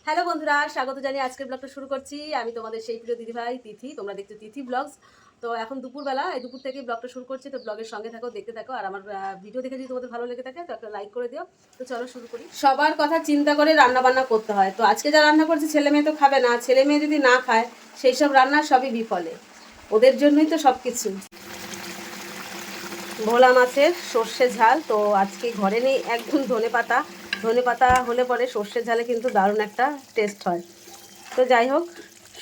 Hello বন্ধুরা, স্বাগত জানিয়ে আজকের ব্লগটা শুরু করছি। আমি তোমাদের সেই প্রিয় দিদিভাই তিথি। তোমরা দেখছো তিথি ব্লগস। তো এখন দুপুরবেলা, এই দুপুর থেকে ব্লগটা শুরু করছি। তো ব্লগের সঙ্গে থাকো, দেখতে থাকো। আর আমার ভিডিও দেখে যদি তোমাদের ভালো লেগে থাকে তো একটা লাইক করে দিও। তো চলো শুরু করি। সবার কথা চিন্তা করে রান্না বান্না করতে হয়। তো আজকে যা রান্না করছি ছেলে মেয়ে তো খাবে না। ছেলে মেয়ে যদি না খায় সেই সব রান্না সবই বিফলে। ওদের জন্যই তো সব কিছু। ভোলা মাছের সর্ষে ঝাল। তো আজকে ঘরে নেই একদম ধনে পাতা হলে পরে সর্ষে ঝালে কিন্তু দারুণ একটা টেস্ট হয়। তো যাই হোক,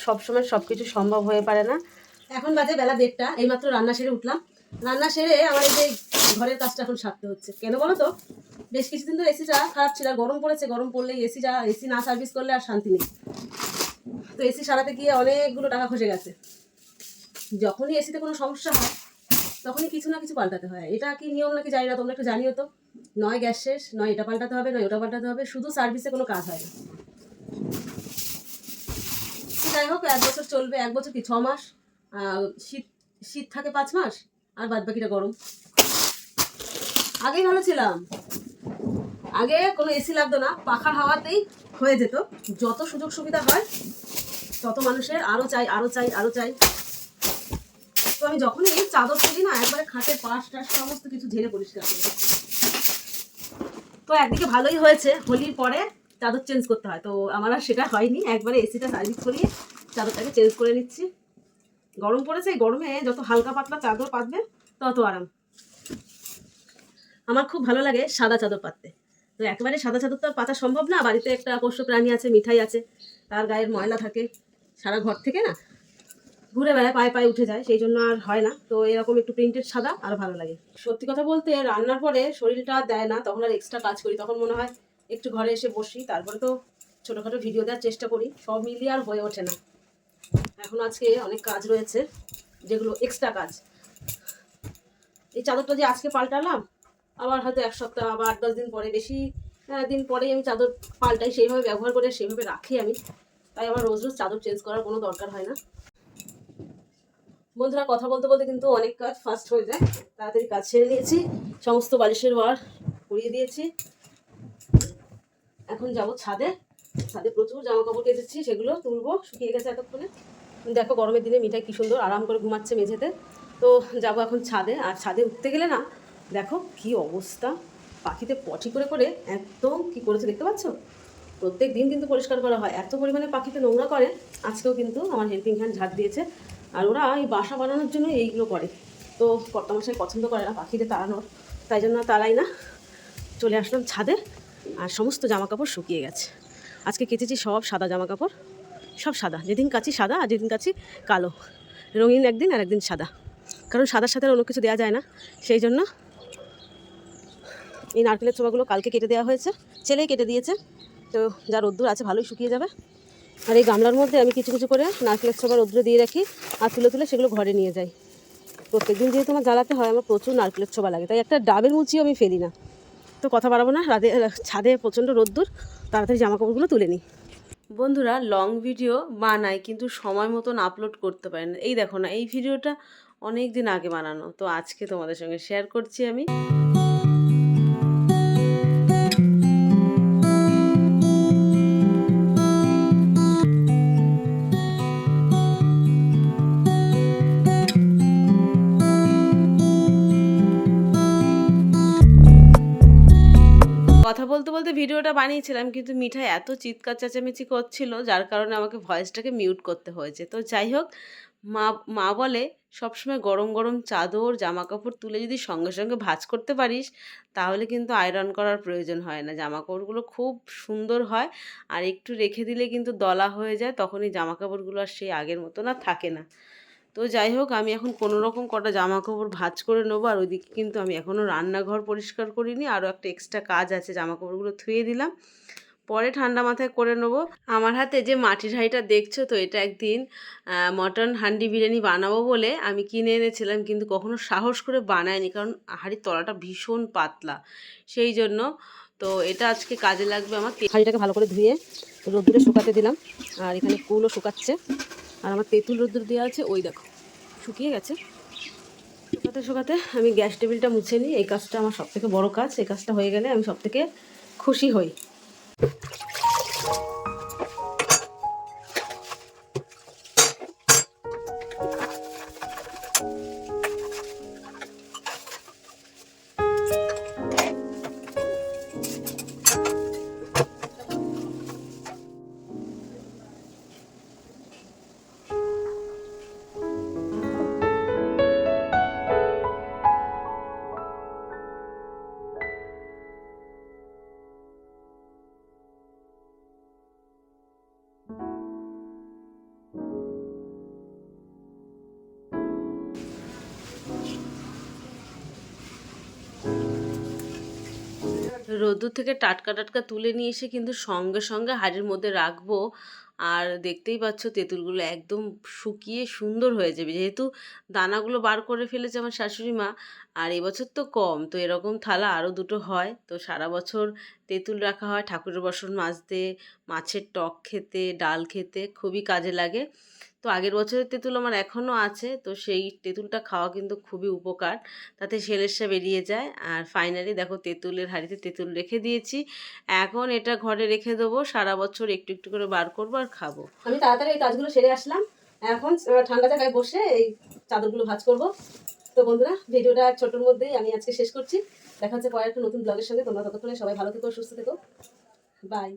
সবসময় সব কিছু সম্ভব হয়ে পারে না। এখন বাজে বেলা 1:30, এইমাত্র রান্না সেরে উঠলাম। রান্না সেরে আমার এই যে ঘরের কাজটা এখন সারতে হচ্ছে। কেন বলো তো, বেশ কিছুদিন তো এসিটা খারাপ ছিল, আর গরম পড়েছে। গরম পড়লেই এসি না সার্ভিস করলে আর শান্তি নেই। তো এসি সারাতে গিয়ে অনেকগুলো টাকা খসে গেছে। যখনই এসিতে কোনো সমস্যা হয় তখনই কিছু না কিছু পাল্টাতে হয়। এটা কি নিয়ম নাকি জানি না, তোমরা একটু জানিও তো। নয় গ্যাস শেষ, নয় এটা পাল্টাতে হবে, নয় ওটা পাল্টাতে হবে, শুধু সার্ভিসে কোনো কাজ হয় না। যাই হোক, 1 বছর চলবে। 1 বছর কি, 6 মাস। শীত শীত থাকে 5 মাস, আর বাদ বাকিটা গরম। আগেই ভালো ছিলাম, আগে কোনো এসি লাগতো না, পাখার হাওয়াতেই হয়ে যেত। যত সুযোগ সুবিধা হয় তত মানুষের আরো চাই আরো চাই আরো চাই। তো আমি যখনই চাদর তুলি না, একবারে খাটের পাশ টাশ সমস্ত কিছু ঝেড়ে পরিষ্কার করি। তো একদিকে ভালোই হয়েছে, হোলির পরে চাদর চেঞ্জ করতে হয়। তো আমার আর সেটা হয়নি, একবারে এসিটা সার্ভিস করিয়ে চাদরটাকে চেঞ্জ করে নিচ্ছি। গরম পড়েছে, এই গরমে যত হালকা পাতলা চাদর পাতবে তত আরাম। আমার খুব ভালো লাগে সাদা চাদর পাততে। তো একেবারে সাদা চাদর তো আর পাতা সম্ভব না। বাড়িতে একটা পোষ্য প্রাণী আছে, মিঠাই আছে, তার গায়ের ময়লা থাকে সারা ঘর থেকে না, ঘুরে বেড়ায়, পায়ে পায়ে উঠে যায়, সেই জন্য আর হয় না। তো এরকম একটু প্রিন্টেড সাদা আর ভালো লাগে। সত্যি কথা বলতে, রান্নার পরে শরীরটা দেয় না, তখন আর এক্সট্রা কাজ করি। তখন মনে হয় একটু ঘরে এসে বসি, তারপরে তো ছোটোখাটো ভিডিও দেওয়ার চেষ্টা করি। সব মিলিয়ে আর হয়ে ওঠে না। এখন আজকে অনেক কাজ রয়েছে, যেগুলো এক্সট্রা কাজ। এই চাদরটা যে আজকে পাল্টালাম, আবার হয়তো 1 সপ্তাহ বা 8-10 দিন পরে, বেশি দিন পরেই আমি চাদর পাল্টাই, সেইভাবে ব্যবহার করে সেইভাবে রাখি আমি। তাই আমার রোজ রোজ চাদর চেঞ্জ করার কোনো দরকার হয় না। বন্ধুরা, কথা বলতে বলতে কিন্তু অনেক কাজ ফাস্ট হয়ে যায়। তাড়াতাড়ি কাজ সেরে নিয়েছি, সমস্ত বালিশের ওয়ার পুড়িয়ে দিয়েছি। এখন যাব ছাদে। ছাদে প্রচুর জামা কাপড় কেচেছি, সেগুলো তুলবো, শুকিয়ে গেছে এতক্ষণে। দেখো গরমের দিনে মিঠাই কি সুন্দর আরাম করে ঘুমাচ্ছে মেঝেতে। তো যাব এখন ছাদে। আর ছাদে উঠতে গেলে না, দেখো কি অবস্থা, পাখিতে পটি করে করে একদম কি করেছে দেখতে পাচ্ছ। প্রত্যেক দিন কিন্তু পরিষ্কার করা হয়, এত পরিমাণে পাখিতে নোংরা করে। আজকেও কিন্তু আমার হেল্পিং হ্যান্ড ঝাড় দিয়েছে। আর ওরা এই বাসা বানানোর জন্য এইগুলো করে। তো কর্তামশাই পছন্দ করে না পাখিদের তাড়ানোর, তাই জন্য তাড়াই না। চলে আসলাম ছাদে, আর সমস্ত জামা কাপড় শুকিয়ে গেছে। আজকে কেচেছি সব সাদা জামা কাপড়, সব সাদা। যেদিন কাচি সাদা, আর যেদিন কাচি কালো। রঙিন একদিন আর একদিন সাদা, কারণ সাদার সাথে অন্য কিছু দেওয়া যায় না। সেই জন্য এই নারকেলের ছোবাগুলো কালকে কেটে দেওয়া হয়েছে, ছেলেই কেটে দিয়েছে। তো যা রোদ্দুর আছে ভালোই শুকিয়ে যাবে। আর এই গামলার মধ্যে আমি কিছু কিছু করে নারকেলের ছোবা রোদ্দুরে দিয়ে রাখি, আর তুলে তুলে সেগুলো ঘরে নিয়ে যাই। প্রত্যেকদিন যেহেতু আমার জ্বালাতে হয়, আমার প্রচুর নারকেলের ছোবা লাগে, তাই একটা ডাবের মুচিও আমি ফেলি না। তো কথা বাড়াবো না, ছাদে প্রচণ্ড রোদ্দুর, তাড়াতাড়ি জামা কাপড়গুলো তুলে নিই। বন্ধুরা, লং ভিডিও বানাই কিন্তু সময় মতন আপলোড করতে পারি না। এই দেখো না, এই ভিডিওটা অনেক দিন আগে বানানো, তো আজকে তোমাদের সঙ্গে শেয়ার করছি আমি। কথা বলতে বলতে ভিডিওটা বানিয়েছিলাম, কিন্তু মিঠাই এত চিৎকার চেঁচামেচি করছিল, যার কারণে আমাকে ভয়েসটাকে মিউট করতে হয়েছে। তো যাই হোক, মা মা বলে সবসময় গরম গরম চাদর জামা কাপড় তুলে যদি সঙ্গে সঙ্গে ভাঁজ করতে পারিস, তাহলে কিন্তু আয়রন করার প্রয়োজন হয় না, জামা কাপড়গুলো খুব সুন্দর হয়। আর একটু রেখে দিলে কিন্তু দলা হয়ে যায়, তখনই জামা কাপড়গুলো আর সেই আগের মতো না থাকে না। তো যাই হোক, আমি এখন কোনো রকম কটা জামা কাপড় ভাঁজ করে নেবো। আর ওইদিকে কিন্তু আমি এখনও রান্নাঘর পরিষ্কার করিনি, আরও একটা এক্সট্রা কাজ আছে, জামা কাপড়গুলো ধুয়ে দিলাম, পরে ঠান্ডা মাথায় করে নেবো। আমার হাতে যে মাটির হাঁড়িটা দেখছো, তো এটা একদিন মটন হান্ডি বিরিয়ানি বানাবো বলে আমি কিনে এনেছিলাম, কিন্তু কখনো সাহস করে বানাইনি, কারণ হাঁড়ির তলাটা ভীষণ পাতলা, সেই জন্য। তো এটা আজকে কাজে লাগবে আমার। হাঁড়িটাকে ভালো করে ধুয়ে রোদ্দুরে শুকাতে দিলাম, আর এখানে কুলও শুকাচ্ছে। আর আমার তেঁতুল রোদ্দুর দেওয়া আছে, ওই দেখো শুকিয়ে গেছে। শুকাতে শুকাতে আমি গ্যাস টেবিলটা মুছে নিই, এই কাজটা আমার সবথেকে বড় কাজ। এই কাজটা হয়ে গেলে আমি সবথেকে খুশি হই। রোদ্দুর থেকে টাটকা টাটকা তুলে নিয়ে এসে কিন্তু সঙ্গে সঙ্গে হাঁড়ির মধ্যে রাখবো। আর দেখতেই পাচ্ছ তেঁতুলগুলো একদম শুকিয়ে সুন্দর হয়ে যাবে, যেহেতু দানাগুলো বার করে ফেলেছে আমার শাশুড়ি মা। আর এবছর তো কম, তো এরকম থালা আরও দুটো হয়, তো সারা বছর তেঁতুল রাখা হয় ঠাকুরের বাসন মাজতে, মাছের টক খেতে, ডাল খেতে খুবই কাজে লাগে। তো আগের বছরের তেঁতুল আমার এখনও আছে, তো সেই তেঁতুলটা খাওয়া কিন্তু খুবই উপকার, তাতে সেলেসা বেরিয়ে যায়। আর ফাইনালি দেখো তেঁতুলের হাঁড়িতে তেঁতুল রেখে দিয়েছি, এখন এটা ঘরে রেখে দেবো, সারা বছর একটু একটু করে বার করবো আর খাবো। আমি তাড়াতাড়ি এই কাজগুলো সেরে আসলাম, এখন ঠান্ডা জায়গায় বসে এই চাদরগুলো ভাঁজ করবো। তো বন্ধুরা, ভিডিওটা ছোটোর মধ্যেই আমি আজকে শেষ করছি। দেখা হচ্ছে পরে একটা নতুন ব্লগের সঙ্গে। তোমরা ততক্ষণে সবাই ভালো থেকো, সুস্থ থেকো, বাই।